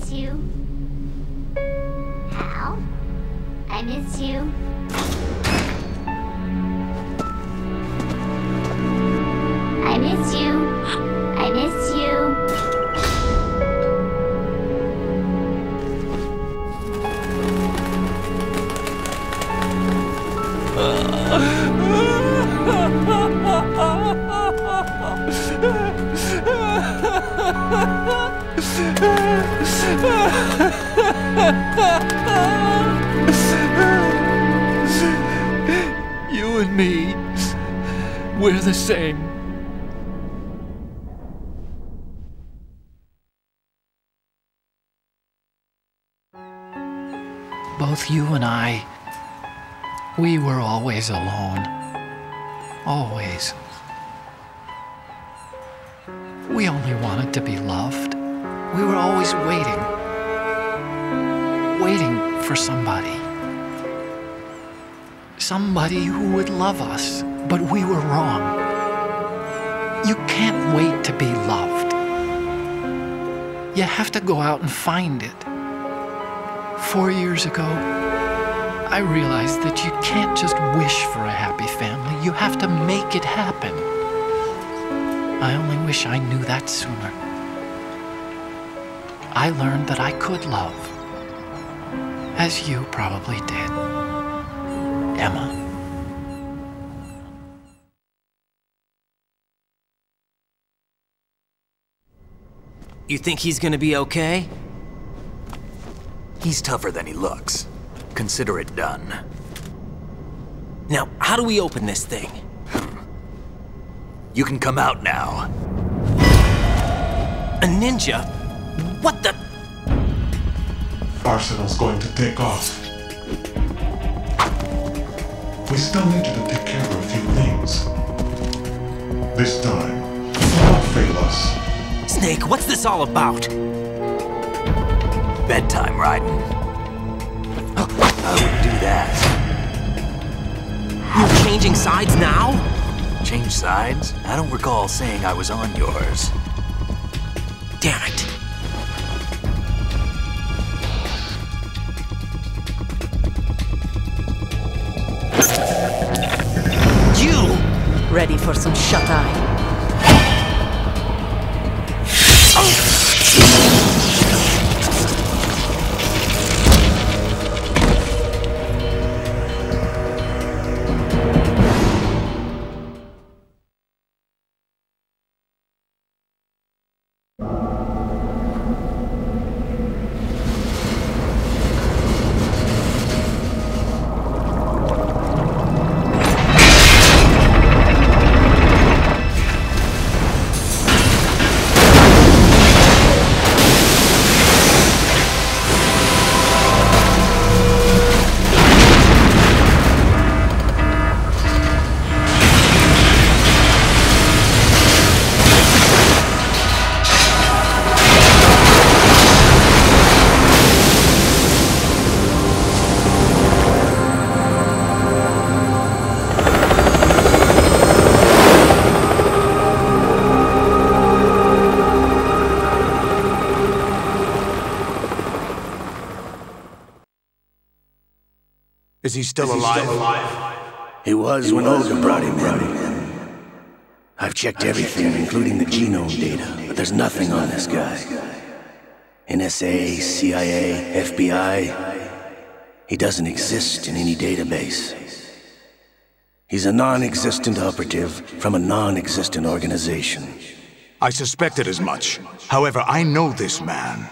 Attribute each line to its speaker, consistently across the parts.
Speaker 1: miss you. Hal? I miss you. I miss you. I miss you.
Speaker 2: You and me, we're the same. Both you and I, we were always alone. Always. We only wanted to be loved. We were always waiting. Waiting for somebody. Somebody who would love us, but we were wrong. You can't wait to be loved. You have to go out and find it. 4 years ago, I realized that you can't just wish for a happy family. You have to make it happen. I only wish I knew that sooner. I learned that I could love, as you probably did, Emma.
Speaker 3: You think he's gonna be okay?
Speaker 4: He's tougher than he looks. Consider it done.
Speaker 3: Now, how do we open this thing?
Speaker 4: You can come out now.
Speaker 3: A ninja? What the?
Speaker 5: Arsenal's going to take off. We still need you to take care of a few things. This time, don't fail us.
Speaker 3: Snake, what's this all about?
Speaker 4: Bedtime, Raiden. I wouldn't do that.
Speaker 3: You're changing sides now?
Speaker 4: Change sides? I don't recall saying I was on yours.
Speaker 3: Damn it. You!
Speaker 6: Ready for some shut-eye?
Speaker 7: Is he still alive?
Speaker 8: He was when Olga brought him in. I've checked everything, including the genome data, but there's nothing on this guy. NSA, CIA, FBI, he doesn't exist in any database. He's a non-existent operative from a non-existent organization.
Speaker 7: I suspected as much. However, I know this man.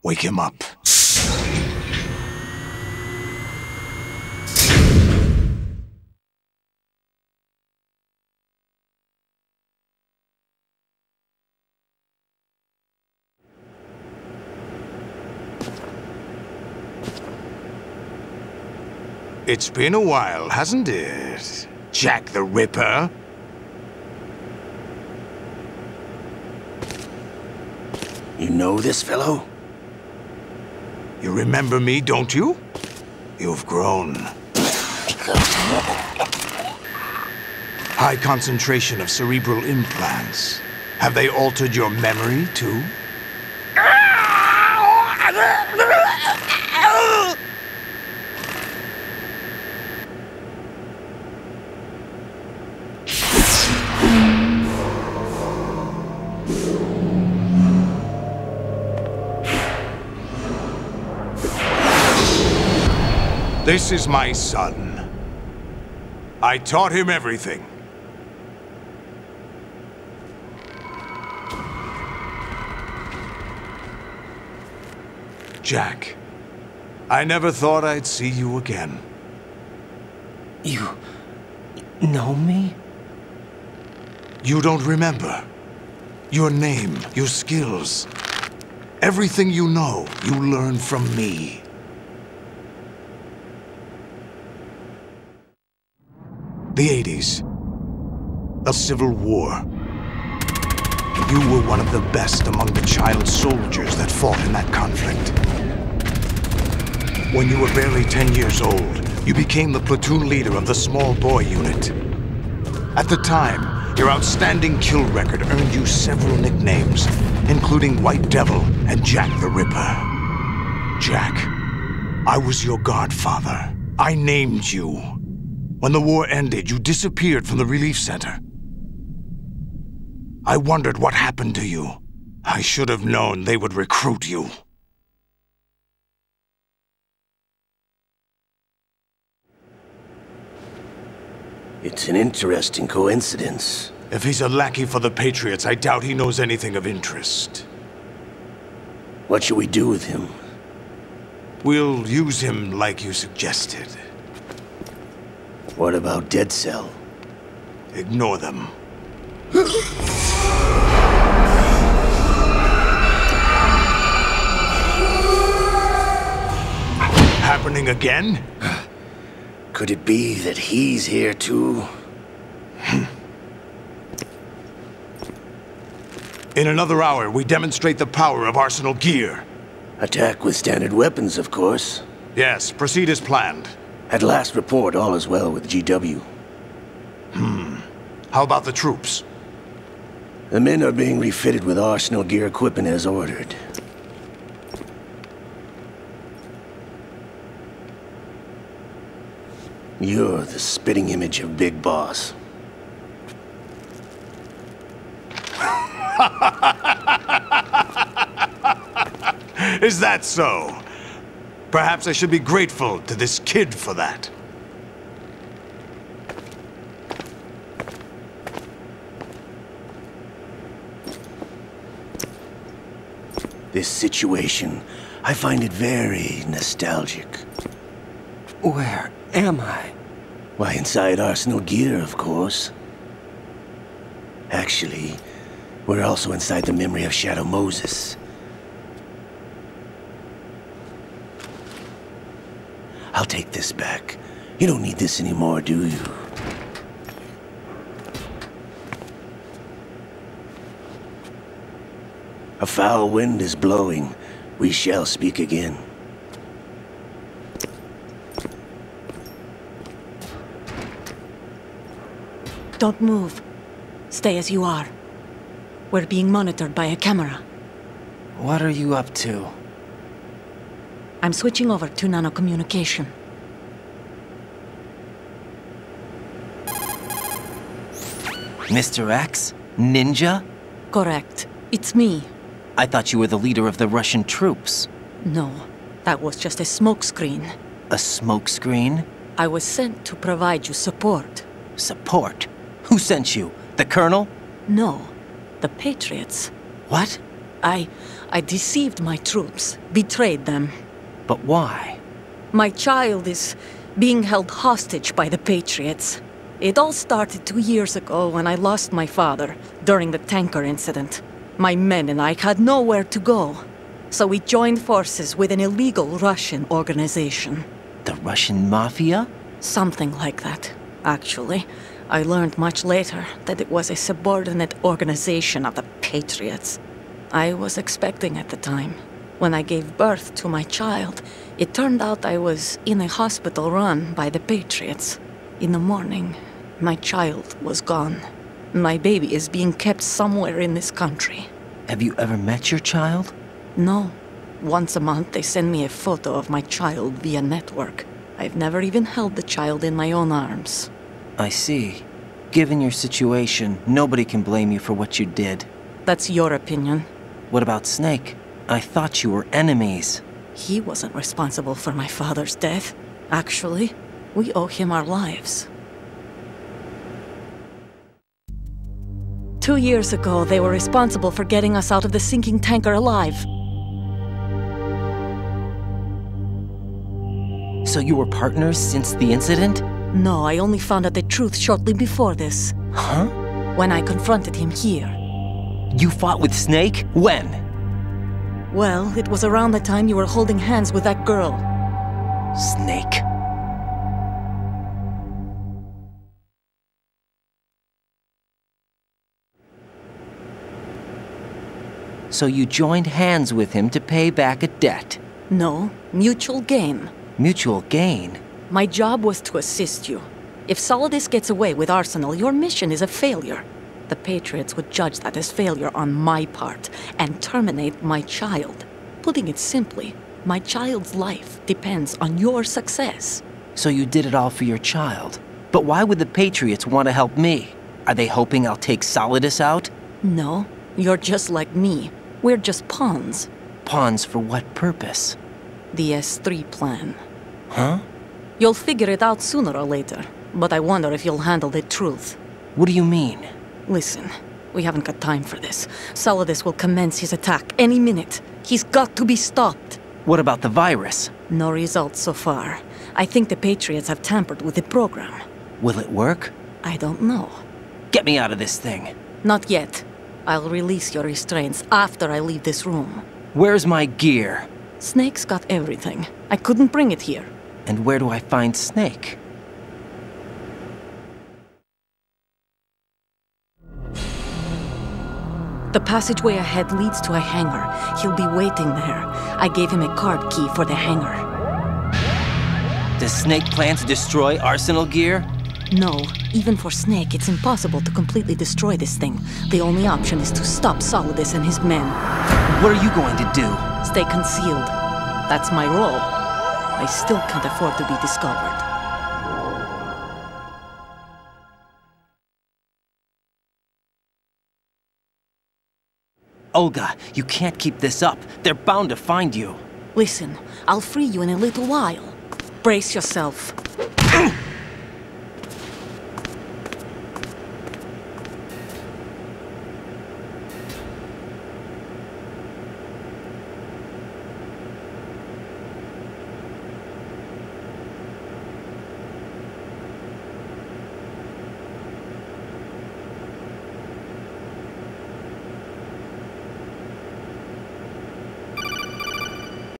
Speaker 7: Wake him up. It's been a while, hasn't it? Jack the Ripper?
Speaker 8: You know this fellow?
Speaker 7: You remember me, don't you? You've grown. High concentration of cerebral implants. Have they altered your memory, too? This is my son. I taught him everything. Jack, I never thought I'd see you again.
Speaker 3: You know me?
Speaker 7: You don't remember. Your name, your skills. Everything you know, you learned from me. The 80s. A civil war. You were one of the best among the child soldiers that fought in that conflict. When you were barely 10 years old, you became the platoon leader of the small boy unit. At the time, your outstanding kill record earned you several nicknames, including White Devil and Jack the Ripper. Jack, I was your godfather. I named you. When the war ended, you disappeared from the relief center. I wondered what happened to you. I should have known they would recruit you.
Speaker 8: It's an interesting coincidence.
Speaker 7: If he's a lackey for the Patriots, I doubt he knows anything of interest.
Speaker 8: What should we do with him?
Speaker 7: We'll use him like you suggested.
Speaker 8: What about Dead Cell?
Speaker 7: Ignore them. Happening again?
Speaker 8: Could it be that he's here too?
Speaker 7: In another hour, we demonstrate the power of Arsenal gear.
Speaker 8: Attack with standard weapons, of course.
Speaker 7: Yes, proceed as planned.
Speaker 8: At last report, all is well with GW.
Speaker 7: How about the troops?
Speaker 8: The men are being refitted with Arsenal gear equipment as ordered. You're the spitting image of Big Boss.
Speaker 7: Is that so? Perhaps I should be grateful to this kid for that.
Speaker 8: This situation, I find it very nostalgic.
Speaker 3: Where am I?
Speaker 8: Why, inside Arsenal gear, of course. Actually, we're also inside the memory of Shadow Moses. I'll take this back. You don't need this anymore, do you? A foul wind is blowing. We shall speak again.
Speaker 6: Don't move. Stay as you are. We're being monitored by a camera.
Speaker 3: What are you up to?
Speaker 6: I'm switching over to nanocommunication.
Speaker 3: Mr. X? Ninja?
Speaker 6: Correct. It's me.
Speaker 3: I thought you were the leader of the Russian troops.
Speaker 6: No, that was just a smokescreen.
Speaker 3: A smokescreen?
Speaker 6: I was sent to provide you support.
Speaker 3: Support? Who sent you? The Colonel?
Speaker 6: No, the Patriots.
Speaker 3: What?
Speaker 6: I deceived my troops, betrayed them.
Speaker 3: But why?
Speaker 6: My child is being held hostage by the Patriots. It all started 2 years ago when I lost my father during the tanker incident. My men and I had nowhere to go, so we joined forces with an illegal Russian organization.
Speaker 3: The Russian Mafia?
Speaker 6: Something like that, actually. I learned much later that it was a subordinate organization of the Patriots. I was expecting at the time. When I gave birth to my child, it turned out I was in a hospital run by the Patriots. In the morning, my child was gone. My baby is being kept somewhere in this country.
Speaker 3: Have you ever met your child?
Speaker 6: No. Once a month, they send me a photo of my child via network. I've never even held the child in my own arms.
Speaker 3: I see. Given your situation, nobody can blame you for what you did.
Speaker 6: That's your opinion.
Speaker 3: What about Snake? I thought you were enemies.
Speaker 6: He wasn't responsible for my father's death. Actually, we owe him our lives. 2 years ago, they were responsible for getting us out of the sinking tanker alive.
Speaker 3: So you were partners since the incident?
Speaker 6: No, I only found out the truth shortly before this.
Speaker 3: Huh?
Speaker 6: When I confronted him here.
Speaker 3: You fought with Snake? When?
Speaker 6: Well, it was around the time you were holding hands with that girl.
Speaker 3: Snake. So you joined hands with him to pay back a debt?
Speaker 6: No, mutual gain.
Speaker 3: Mutual gain?
Speaker 6: My job was to assist you. If Solidus gets away with Arsenal, your mission is a failure. The Patriots would judge that as failure on my part and terminate my child. Putting it simply, my child's life depends on your success.
Speaker 3: So you did it all for your child. But why would the Patriots want to help me? Are they hoping I'll take Solidus out?
Speaker 6: No, you're just like me. We're just pawns.
Speaker 3: Pawns for what purpose?
Speaker 6: The S3 plan.
Speaker 3: Huh?
Speaker 6: You'll figure it out sooner or later, but I wonder if you'll handle the truth.
Speaker 3: What do you mean?
Speaker 6: Listen, we haven't got time for this. Solidus will commence his attack any minute. He's got to be stopped.
Speaker 3: What about the virus?
Speaker 6: No results so far. I think the Patriots have tampered with the program.
Speaker 3: Will it work?
Speaker 6: I don't know.
Speaker 3: Get me out of this thing.
Speaker 6: Not yet. I'll release your restraints after I leave this room.
Speaker 3: Where's my gear?
Speaker 6: Snake's got everything. I couldn't bring it here.
Speaker 3: And where do I find Snake?
Speaker 6: The passageway ahead leads to a hangar. He'll be waiting there. I gave him a card key for the hangar.
Speaker 3: Does Snake plan to destroy Arsenal gear?
Speaker 6: No. Even for Snake, it's impossible to completely destroy this thing. The only option is to stop Solidus and his men.
Speaker 3: What are you going to do?
Speaker 6: Stay concealed. That's my role. I still can't afford to be discovered.
Speaker 3: Olga, you can't keep this up. They're bound to find you.
Speaker 6: Listen, I'll free you in a little while. Brace yourself.